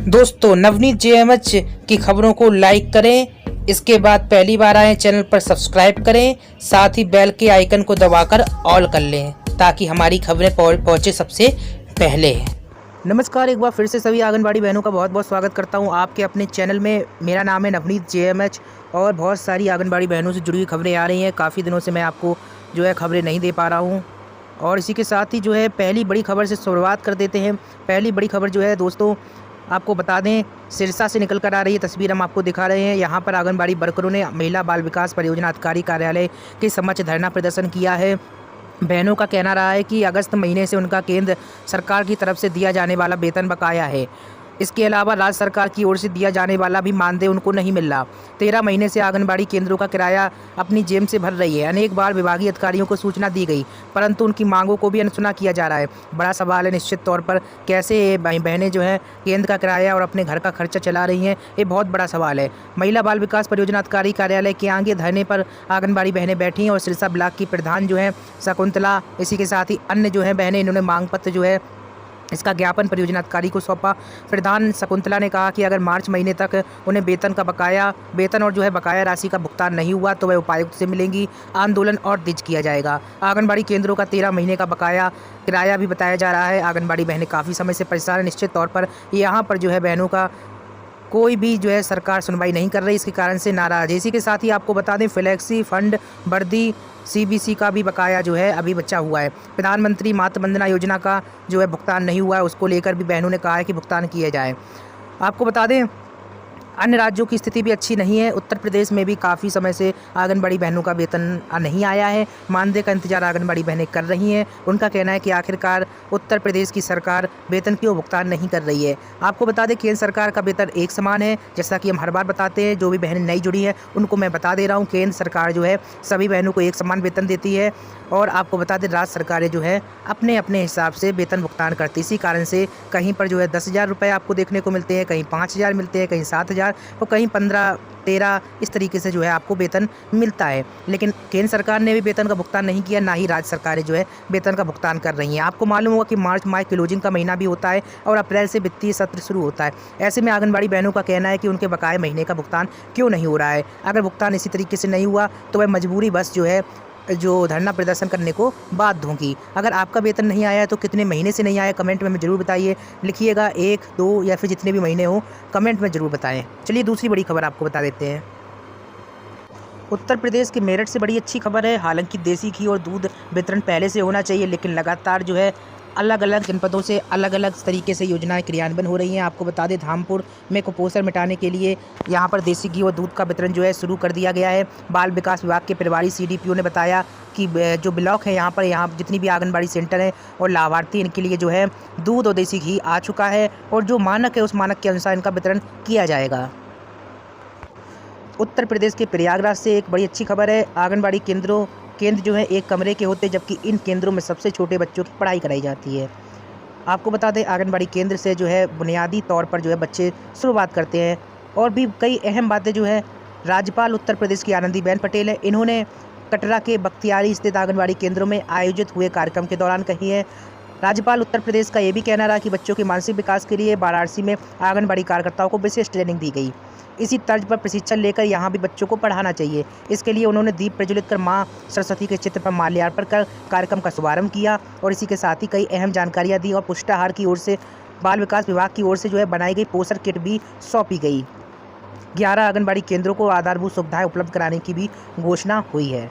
दोस्तों, नवनीत जेएमएच की खबरों को लाइक करें। इसके बाद पहली बार आए चैनल पर सब्सक्राइब करें, साथ ही बेल के आइकन को दबाकर ऑल कर लें ताकि हमारी खबरें पहुंचे सबसे पहले। नमस्कार, एक बार फिर से सभी आंगनबाड़ी बहनों का बहुत बहुत स्वागत करता हूं आपके अपने चैनल में। मेरा नाम है नवनीत जेएमएच और बहुत सारी आंगनबाड़ी बहनों से जुड़ी हुई खबरें आ रही हैं। काफ़ी दिनों से मैं आपको खबरें नहीं दे पा रहा हूं और इसी के साथ ही पहली बड़ी खबर से शुरुआत कर देते हैं। पहली बड़ी खबर दोस्तों, आपको बता दें, सिरसा से निकल कर आ रही है तस्वीर हम आपको दिखा रहे हैं। यहाँ पर आंगनबाड़ी वर्करों ने महिला बाल विकास परियोजना अधिकारी कार्यालय के समक्ष धरना प्रदर्शन किया है। बहनों का कहना रहा है कि अगस्त महीने से उनका केंद्र सरकार की तरफ से दिया जाने वाला वेतन बकाया है। इसके अलावा राज्य सरकार की ओर से दिया जाने वाला भी मानदेय उनको नहीं मिल रहा। 13 महीने से आंगनबाड़ी केंद्रों का किराया अपनी जेब से भर रही है। अनेक बार विभागीय अधिकारियों को सूचना दी गई, परंतु उनकी मांगों को भी अनसुना किया जा रहा है। बड़ा सवाल है निश्चित तौर पर, कैसे बहनें केंद्र का किराया और अपने घर का खर्चा चला रही हैं, ये बहुत बड़ा सवाल है। महिला बाल विकास परियोजना अधिकारी कार्यालय के आगे धरने पर आंगनबाड़ी बहनें बैठी हैं और सिरसा ब्लॉक की प्रधान शकुंतला, इसी के साथ ही अन्य बहनें, इन्होंने मांग पत्र इसका ज्ञापन परियोजना अधिकारी को सौंपा। प्रधान शकुंतला ने कहा कि अगर मार्च महीने तक उन्हें वेतन और बकाया राशि का भुगतान नहीं हुआ तो वह उपायुक्त से मिलेंगी। आंदोलन और तेज किया जाएगा। आंगनबाड़ी केंद्रों का 13 महीने का बकाया किराया भी बताया जा रहा है। आंगनबाड़ी बहनें काफ़ी समय से परेशान है। निश्चित तौर पर यहाँ पर बहनों का कोई भी सरकार सुनवाई नहीं कर रही, इसके कारण से नाराज है। इसी के साथ ही आपको बता दें, फ्लेक्सी फंड, वर्दी, सीबीसी का भी बकाया अभी बचा हुआ है। प्रधानमंत्री मातृ वंदना योजना का भुगतान नहीं हुआ है, उसको लेकर भी बहनों ने कहा है कि भुगतान किया जाए। आपको बता दें, अन्य राज्यों की स्थिति भी अच्छी नहीं है। उत्तर प्रदेश में भी काफ़ी समय से आंगनबाड़ी बहनों का वेतन नहीं आया है। मानदेय का इंतजार आंगनबाड़ी बहनें कर रही हैं। उनका कहना है कि आखिरकार उत्तर प्रदेश की सरकार वेतन क्यों भुगतान नहीं कर रही है। आपको बता दें, केंद्र सरकार का वेतन एक समान है, जैसा कि हम हर बार बताते हैं। जो भी बहनें नई जुड़ी हैं उनको मैं बता दे रहा हूँ, केंद्र सरकार सभी बहनों को एक समान वेतन देती है और आपको बता दें, राज्य सरकारें अपने अपने हिसाब से वेतन भुगतान करती। इसी कारण से कहीं पर 10,000 रुपये आपको देखने को मिलते हैं, कहीं 5,000 मिलते हैं, कहीं 7,000 और कहीं 15-13 इस तरीके से आपको वेतन मिलता है। लेकिन केंद्र सरकार ने भी वेतन का भुगतान नहीं किया, ना ही राज्य सरकारें वेतन का भुगतान कर रही हैं। आपको मालूम होगा कि मार्च माह क्लोजिंग का महीना भी होता है और अप्रैल से वित्तीय सत्र शुरू होता है। ऐसे में आंगनबाड़ी बहनों का कहना है कि उनके बकाये महीने का भुगतान क्यों नहीं हो रहा है। अगर भुगतान इसी तरीके से नहीं हुआ तो वह मजबूरी बस धरना प्रदर्शन करने को बाध्य होंगी। अगर आपका वेतन नहीं आया है तो कितने महीने से नहीं आया, कमेंट में हमें ज़रूर बताइए। लिखिएगा 1, 2 या फिर जितने भी महीने हो, कमेंट में ज़रूर बताएं। चलिए दूसरी बड़ी खबर आपको बता देते हैं। उत्तर प्रदेश के मेरठ से बड़ी अच्छी खबर है। हालांकि देसी घी और दूध वितरण पहले से होना चाहिए, लेकिन लगातार अलग अलग जनपदों से अलग अलग तरीके से योजनाएं क्रियान्वयन हो रही हैं। आपको बता दें, धामपुर में कुपोषण मिटाने के लिए यहाँ पर देसी घी और दूध का वितरण शुरू कर दिया गया है। बाल विकास विभाग के प्रभारी CDPO ने बताया कि जो ब्लॉक है यहाँ जितनी भी आंगनबाड़ी सेंटर हैं और लाभार्थी, इनके लिए दूध और देसी घी आ चुका है और जो मानक है उस मानक के अनुसार इनका वितरण किया जाएगा। उत्तर प्रदेश के प्रयागराज से एक बड़ी अच्छी खबर है। आंगनबाड़ी केंद्र एक कमरे के होते हैं, जबकि इन केंद्रों में सबसे छोटे बच्चों की पढ़ाई कराई जाती है। आपको बता दें, आंगनबाड़ी केंद्र से बुनियादी तौर पर बच्चे शुरुआत करते हैं। और भी कई अहम बातें राज्यपाल उत्तर प्रदेश की आनंदीबेन पटेल है, इन्होंने कटरा के बख्तियारी स्थित आंगनबाड़ी केंद्रों में आयोजित हुए कार्यक्रम के दौरान कही है। राज्यपाल उत्तर प्रदेश का ये भी कहना रहा कि बच्चों के मानसिक विकास के लिए वाराणसी में आंगनबाड़ी कार्यकर्ताओं को विशेष ट्रेनिंग दी गई। इसी तर्ज पर प्रशिक्षण लेकर यहाँ भी बच्चों को पढ़ाना चाहिए। इसके लिए उन्होंने दीप प्रज्वलित कर माँ सरस्वती के चित्र पर माल्यार्पण कर कार्यक्रम का शुभारंभ किया और इसी के साथ ही कई अहम जानकारियाँ दी और पुष्टाहार की ओर से बाल विकास विभाग की ओर से बनाई गई पोषण किट भी सौंपी गई। 11 आंगनबाड़ी केंद्रों को आधारभूत सुविधाएं उपलब्ध कराने की भी घोषणा हुई है।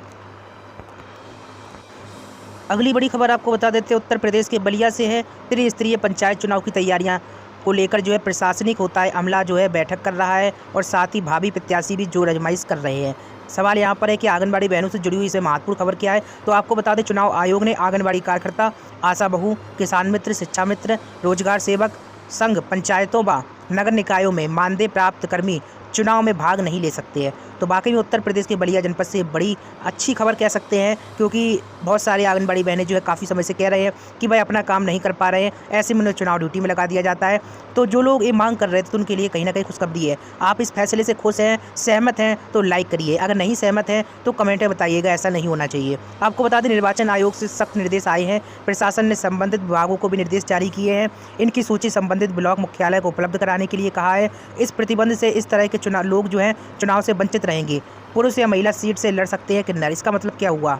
अगली बड़ी खबर आपको बता देते हैं, उत्तर प्रदेश के बलिया से है। त्रिस्तरीय पंचायत चुनाव की तैयारियां को लेकर प्रशासनिक होता है अमला बैठक कर रहा है और साथ ही भावी प्रत्याशी भी जोर आजमाइश कर रहे हैं। सवाल यहाँ पर है कि आंगनबाड़ी बहनों से जुड़ी हुई इसे महत्वपूर्ण खबर क्या है, तो आपको बता दें, चुनाव आयोग ने आंगनबाड़ी कार्यकर्ता, आशा बहू, किसान मित्र, शिक्षा मित्र, रोजगार सेवक संघ पंचायतों व नगर निकायों में मानदेय प्राप्त कर्मी चुनाव में भाग नहीं ले सकते हैं। तो वाकई में उत्तर प्रदेश के बलिया जनपद से बड़ी अच्छी खबर कह सकते हैं, क्योंकि बहुत सारी आंगनबाड़ी बहनें जो है काफ़ी समय से कह रहे हैं कि भाई अपना काम नहीं कर पा रहे हैं, ऐसे में उन्हें चुनाव ड्यूटी में लगा दिया जाता है। तो जो लोग ये मांग कर रहे थे तो उनके लिए कहीं ना कहीं खुशखबरी है। आप इस फैसले से खुश हैं, सहमत हैं तो लाइक करिए, अगर नहीं सहमत हैं तो कमेंट में बताइएगा, ऐसा नहीं होना चाहिए। आपको बता दें निर्वाचन आयोग से सख्त निर्देश आए हैं। प्रशासन ने संबंधित विभागों को भी निर्देश जारी किए हैं। इनकी सूची संबंधित ब्लॉक मुख्यालय को उपलब्ध कराने के लिए कहा है। इस प्रतिबंध से इस तरह के लोग जो हैं चुनाव से वंचित रहेंगे। पुरुष या महिला सीट से लड़ सकते हैं किन्नर। इसका मतलब क्या हुआ?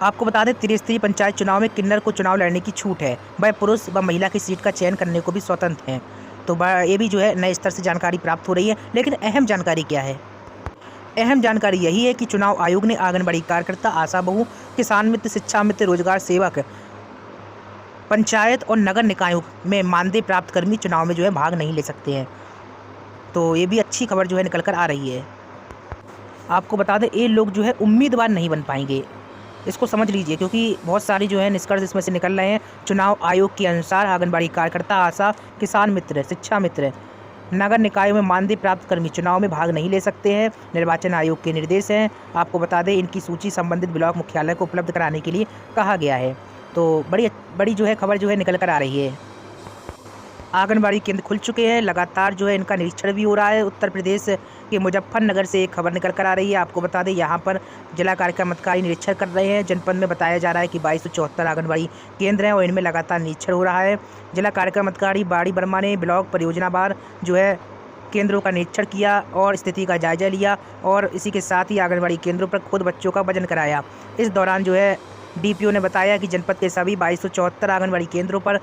आपको बता दें त्रिस्तरीय पंचायत चुनाव में किन्नर को चुनाव लड़ने की छूट है। वह पुरुष व महिला की सीट का चयन करने को भी स्वतंत्र हैं। तो ये भी जो है नए स्तर से जानकारी प्राप्त हो रही है। लेकिन अहम जानकारी क्या है? अहम जानकारी यही है कि चुनाव आयोग ने आंगनबाड़ी कार्यकर्ता, आशा बहू, किसान मित्र, शिक्षा मित्र, रोजगार सेवक, पंचायत और नगर निकायों में मानदेय प्राप्त कर्मी चुनाव में जो है भाग नहीं ले सकते हैं। तो ये भी अच्छी खबर जो है निकल कर आ रही है। आपको बता दें ये लोग जो है उम्मीदवार नहीं बन पाएंगे, इसको समझ लीजिए, क्योंकि बहुत सारी जो है निष्कर्ष इसमें से निकल रहे हैं। चुनाव आयोग के अनुसार आंगनबाड़ी कार्यकर्ता, आशा, किसान मित्र, शिक्षा मित्र, नगर निकायों में मानदेय प्राप्त कर्मी चुनाव में भाग नहीं ले सकते हैं। निर्वाचन आयोग के निर्देश हैं। आपको बता दें इनकी सूची संबंधित ब्लॉक मुख्यालय को उपलब्ध कराने के लिए कहा गया है। तो बड़ी जो है खबर जो है निकल कर आ रही है। आंगनबाड़ी केंद्र खुल चुके हैं, लगातार जो है इनका निरीक्षण भी हो रहा है। उत्तर प्रदेश के मुजफ्फरनगर से एक खबर निकल कर आ रही है। आपको बता दें यहाँ पर जिला कार्यक्रम अधिकारी निरीक्षण कर रहे हैं। जनपद में बताया जा रहा है कि 2274 आंगनबाड़ी केंद्र हैं और इनमें लगातार निरीक्षण हो रहा है। जिला कार्यक्रम अधिकारी बाड़ी वर्मा ने ब्लॉक परियोजनावार जो है केंद्रों का निरीक्षण किया और स्थिति का जायजा लिया और इसी के साथ ही आंगनबाड़ी केंद्रों पर खुद बच्चों का वजन कराया। इस दौरान जो है डीपीओ ने बताया कि जनपद के सभी 2274 आंगनबाड़ी केंद्रों पर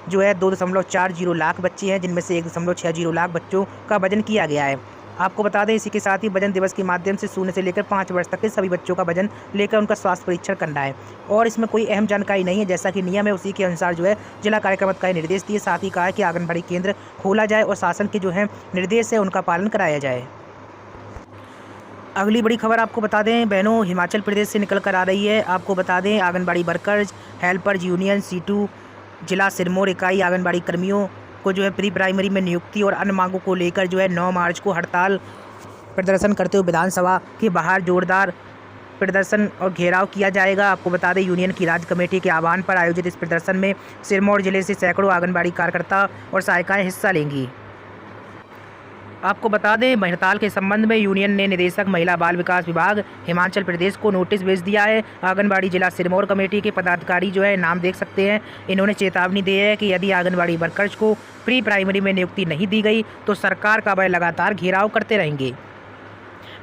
जो है 2.40 लाख बच्चे हैं, जिनमें से 1.60 लाख बच्चों का वजन किया गया है। आपको बता दें इसी के साथ ही वजन दिवस के माध्यम से 0 से लेकर 5 वर्ष तक के सभी बच्चों का वजन लेकर उनका स्वास्थ्य परीक्षण करना है। और इसमें कोई अहम जानकारी नहीं है, जैसा कि नियम है उसी के अनुसार जो है जिला कार्यक्रम अधिकारी निर्देश दिए। साथ ही कहा है कि आंगनबाड़ी केंद्र खोला जाए और शासन के जो है निर्देश है उनका पालन कराया जाए। अगली बड़ी खबर आपको बता दें बहनों, हिमाचल प्रदेश से निकल कर आ रही है। आपको बता दें anganwadi workers, helpers union C2 जिला सिरमौर इकाई आंगनबाड़ी कर्मियों को जो है प्री प्राइमरी में नियुक्ति और अन्य मांगों को लेकर जो है 9 मार्च को हड़ताल प्रदर्शन करते हुए विधानसभा के बाहर जोरदार प्रदर्शन और घेराव किया जाएगा। आपको बता दें यूनियन की राज्य कमेटी के आह्वान पर आयोजित इस प्रदर्शन में सिरमौर जिले से सैकड़ों आंगनबाड़ी कार्यकर्ता और सहायिकाएँ हिस्सा लेंगी। आपको बता दें हड़ताल के संबंध में यूनियन ने निदेशक महिला बाल विकास विभाग हिमाचल प्रदेश को नोटिस भेज दिया है। आंगनबाड़ी जिला सिरमौर कमेटी के पदाधिकारी जो है नाम देख सकते हैं। इन्होंने चेतावनी दी है कि यदि आंगनबाड़ी वर्कर्स को प्री प्राइमरी में नियुक्ति नहीं दी गई तो सरकार का वह लगातार घेराव करते रहेंगे।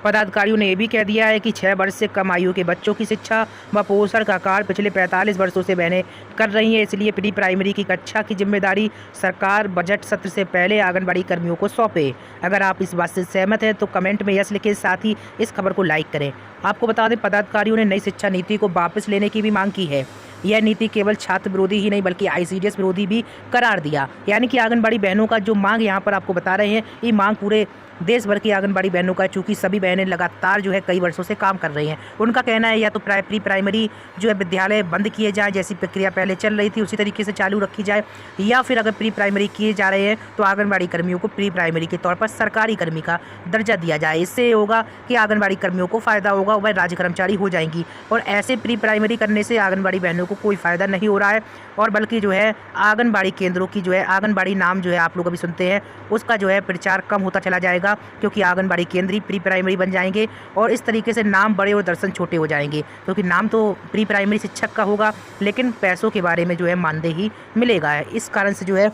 पदाधिकारियों ने यह भी कह दिया है कि 6 वर्ष से कम आयु के बच्चों की शिक्षा व पोषण का कार्य पिछले 45 वर्षों से बहनें कर रही हैं, इसलिए प्री प्राइमरी की कक्षा की जिम्मेदारी सरकार बजट सत्र से पहले आंगनबाड़ी कर्मियों को सौंपे। अगर आप इस बात से सहमत हैं तो कमेंट में यस लिखें, साथ ही इस खबर को लाइक करें। आपको बता दें पदाधिकारियों ने नई शिक्षा नीति को वापस लेने की भी मांग की है। यह नीति केवल छात्र विरोधी ही नहीं बल्कि ICDS विरोधी भी करार दिया। यानी कि आंगनबाड़ी बहनों का जो मांग यहाँ पर आपको बता रहे हैं, ये मांग पूरे देश भर की आंगनबाड़ी बहनों का, चूँकि सभी बहनें लगातार जो है कई वर्षों से काम कर रही हैं। उनका कहना है या तो प्री प्राइमरी जो है विद्यालय बंद किए जाए, जैसी प्रक्रिया पहले चल रही थी उसी तरीके से चालू रखी जाए, या फिर अगर प्री प्राइमरी किए जा रहे हैं तो आंगनबाड़ी कर्मियों को प्री प्राइमरी के तौर पर सरकारी कर्मी का दर्जा दिया जाए। इससे होगा कि आंगनबाड़ी कर्मियों को फ़ायदा होगा, वह राज्य कर्मचारी हो जाएंगी। और ऐसे प्री प्राइमरी करने से आंगनबाड़ी बहनों को कोई फ़ायदा नहीं हो रहा है, और बल्कि जो है आंगनबाड़ी केंद्रों की जो है आंगनबाड़ी नाम जो है आप लोग अभी सुनते हैं उसका जो है प्रचार कम होता चला जाएगा, क्योंकि आंगनबाड़ी केंद्र ही प्री प्राइमरी बन जाएंगे और इस तरीके से नाम बड़े और दर्शन छोटे हो जाएंगे, क्योंकि नाम तो प्री प्राइमरी शिक्षक का होगा लेकिन पैसों के बारे में जो है मानदेय ही मिलेगा। इस कारण से जो है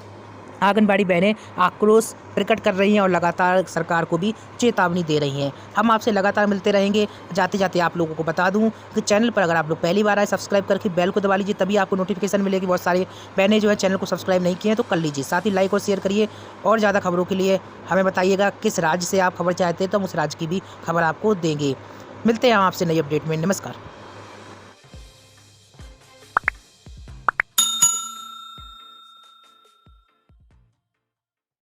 आंगनबाड़ी बहनें आक्रोश प्रकट कर रही हैं और लगातार सरकार को भी चेतावनी दे रही हैं। हम आपसे लगातार मिलते रहेंगे। जाते जाते आप लोगों को बता दूं कि चैनल पर अगर आप लोग पहली बार आए सब्सक्राइब करके बेल को दबा लीजिए, तभी आपको नोटिफिकेशन मिलेगी। बहुत सारे बहनें जो है चैनल को सब्सक्राइब नहीं किए हैं तो कर लीजिए, साथ ही लाइक और शेयर करिए। और ज़्यादा खबरों के लिए हमें बताइएगा किस राज्य से आप खबर चाहते हैं तो हम उस राज्य की भी खबर आपको देंगे। मिलते हैं आपसे नई अपडेट में। नमस्कार।